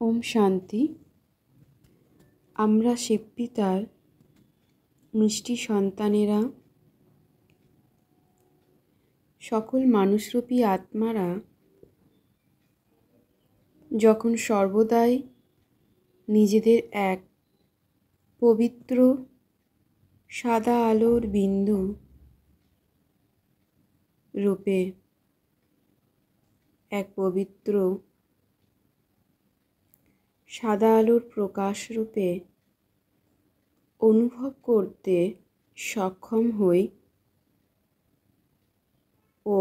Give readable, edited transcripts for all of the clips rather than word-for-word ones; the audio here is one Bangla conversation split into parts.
ওম শান্তি। আমরা শিবপিতার মিষ্টি সন্তানেরা, সকল মানুষরূপী আত্মারা যখন সর্বদাই নিজেদের এক পবিত্র সাদা আলোর বিন্দু রূপে, এক পবিত্র সাদা আলোর প্রকাশ রূপে অনুভব করতে সক্ষম হই ও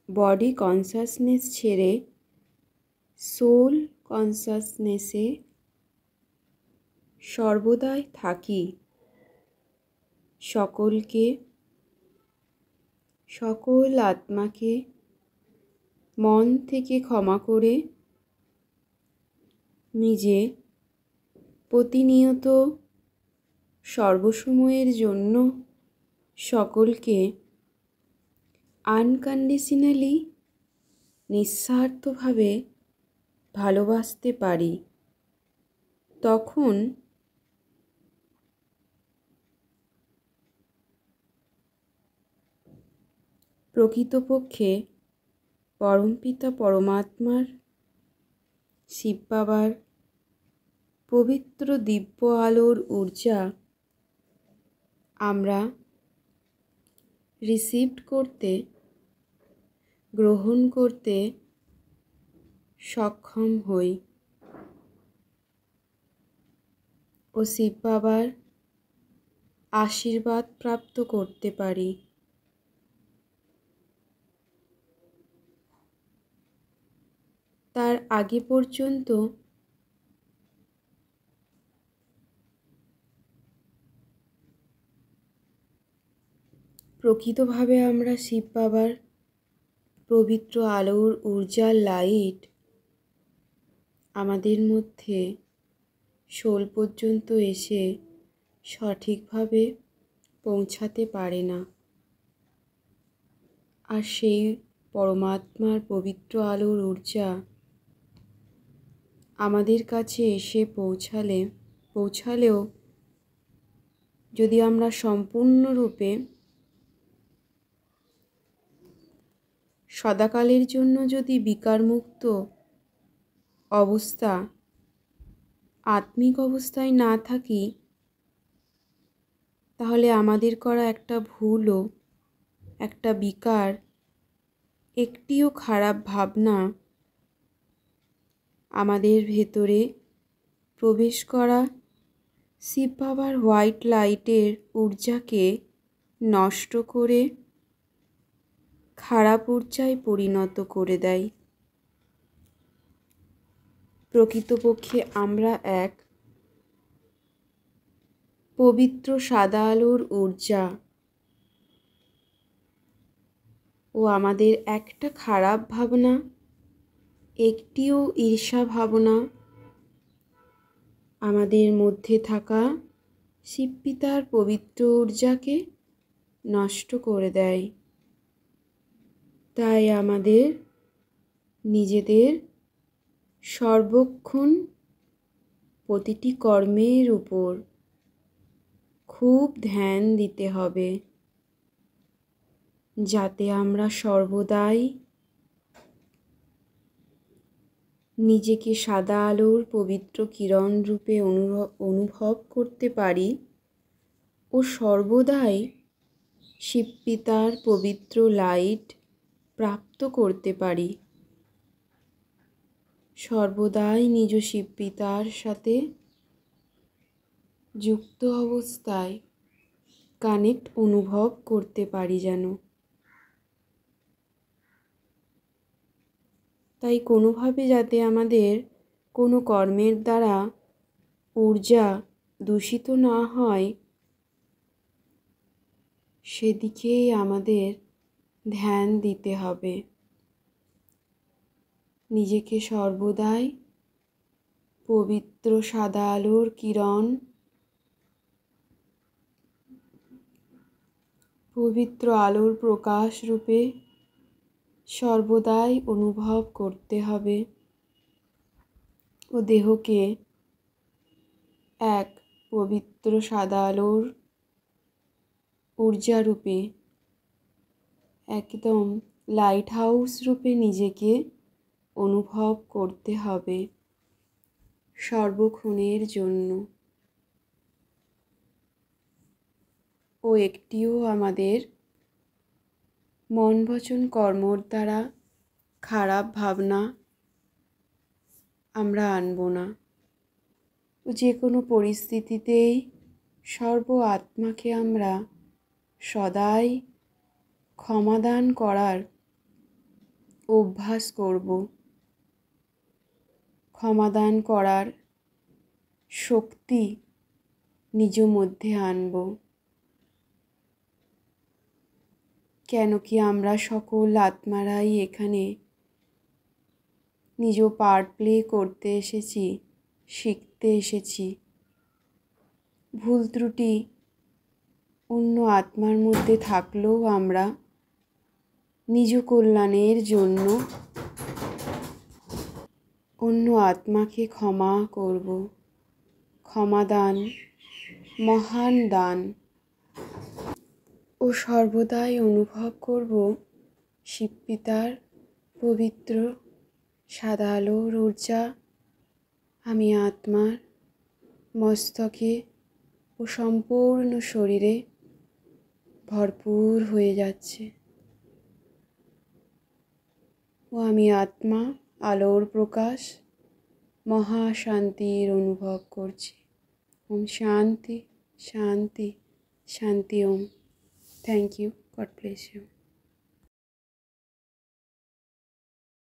বডি কনসাসনেস ছেড়ে সোল কনসাসনেসে সর্বদাই থাকি, সকল আত্মাকে মন থেকে ক্ষমা করে নিজে প্রতিনিয়ত সর্বসময়ের জন্য সকলকে আনকন্ডিশনালি নিঃস্বার্থভাবে ভালোবাসতে পারি, তখন প্রকৃতপক্ষে পরমপিতা পরমাত্মার, শিব বাবার পবিত্র দিব্য আলোর ঊর্জা আমরা গ্রহণ করতে সক্ষম হই ও শিব বাবার আশীর্বাদ প্রাপ্ত করতে পারি। তার আগে পর্যন্ত প্রকৃতভাবে আমরা শিব বাবার পবিত্র আলোর ঊর্জার লাইট আমাদের মধ্যে সোল পর্যন্ত এসে সঠিকভাবে পৌঁছাতে পারে না, আর সেই পরমাত্মার পবিত্র আলোর ঊর্জা আমাদের কাছে এসে পৌঁছালেও যদি আমরা সম্পূর্ণরূপে সদাকালের জন্য যদি বিকারমুক্ত অবস্থা, আত্মিক অবস্থায় না থাকি, তাহলে আমাদের করা একটা ভুলও, একটা বিকার, একটিও খারাপ ভাবনা আমাদের ভেতরে প্রবেশ করা শিব বাবার হোয়াইট লাইটের ঊর্জাকে নষ্ট করে খারাপ ঊর্জায় পরিণত করে দেয়। প্রকৃতপক্ষে আমরা এক পবিত্র সাদা আলোর ঊর্জা ও আমাদের একটা খারাপ ভাবনা, একটিও ঈর্ষা ভাবনা আমাদের মধ্যে থাকা শিবপিতার পবিত্র ঊর্জাকে নষ্ট করে দেয়। তাই আমাদের নিজেদের সর্বক্ষণ প্রতিটি কর্মের উপর খুব ধ্যান দিতে হবে, যাতে আমরা সর্বদাই নিজেকে সাদা আলোর পবিত্র কিরণ রূপে অনুভব করতে পারি ও সর্বদাই শিবপিতার পবিত্র লাইট প্রাপ্ত করতে পারি। সর্বদাই নিজ শিবপিতার সাথে যুক্ত অবস্থায় কানেক্ট অনুভব করতে পারি যেন। তাই কোনোভাবে যাতে আমাদের কোনো কর্মের দ্বারা ঊর্জা দূষিত না হয়, সেদিকেই আমাদের ধ্যান দিতে হবে। নিজেকে সর্বদাই পবিত্র সাদা আলোর কিরণ, পবিত্র আলোর প্রকাশ রূপে সর্বদাই অনুভব করতে হবে। ও দেহকে এক পবিত্র সাদা আলোর ঊর্জারূপে, একদম লাইট হাউস রূপে নিজেকে অনুভব করতে হবে সর্বক্ষণের জন্য। ও একটিও আমাদের মন বচন কর্মর দ্বারা খারাপ ভাবনা আমরা আনব না। যে কোনো পরিস্থিতিতেই সর্ব আত্মাকে আমরা সদাই ক্ষমাদান করার অভ্যাস করব। ক্ষমাদান করার শক্তি নিজ মধ্যে আনব। কেন কি আমরা সকল আত্মারাই এখানে নিজ পার্ট প্লে করতে এসেছি, শিখতে এসেছি। ভুল ত্রুটি অন্য আত্মার মধ্যে থাকলেও আমরা নিজ কল্যাণের জন্য অন্য আত্মাকে ক্ষমা করব। ক্ষমাদান মহান দান। ও সর্বদাই অনুভব করব শিবপিতার পবিত্র সাদা আলোর ঊর্জা আমি আত্মার মস্তকে ও সম্পূর্ণ শরীরে ভরপুর হয়ে যাচ্ছে। ও আমি আত্মা আলোর প্রকাশ মহাশান্তির অনুভব করছি। ওম শান্তি শান্তি শান্তি ওম। Thank you. God bless you.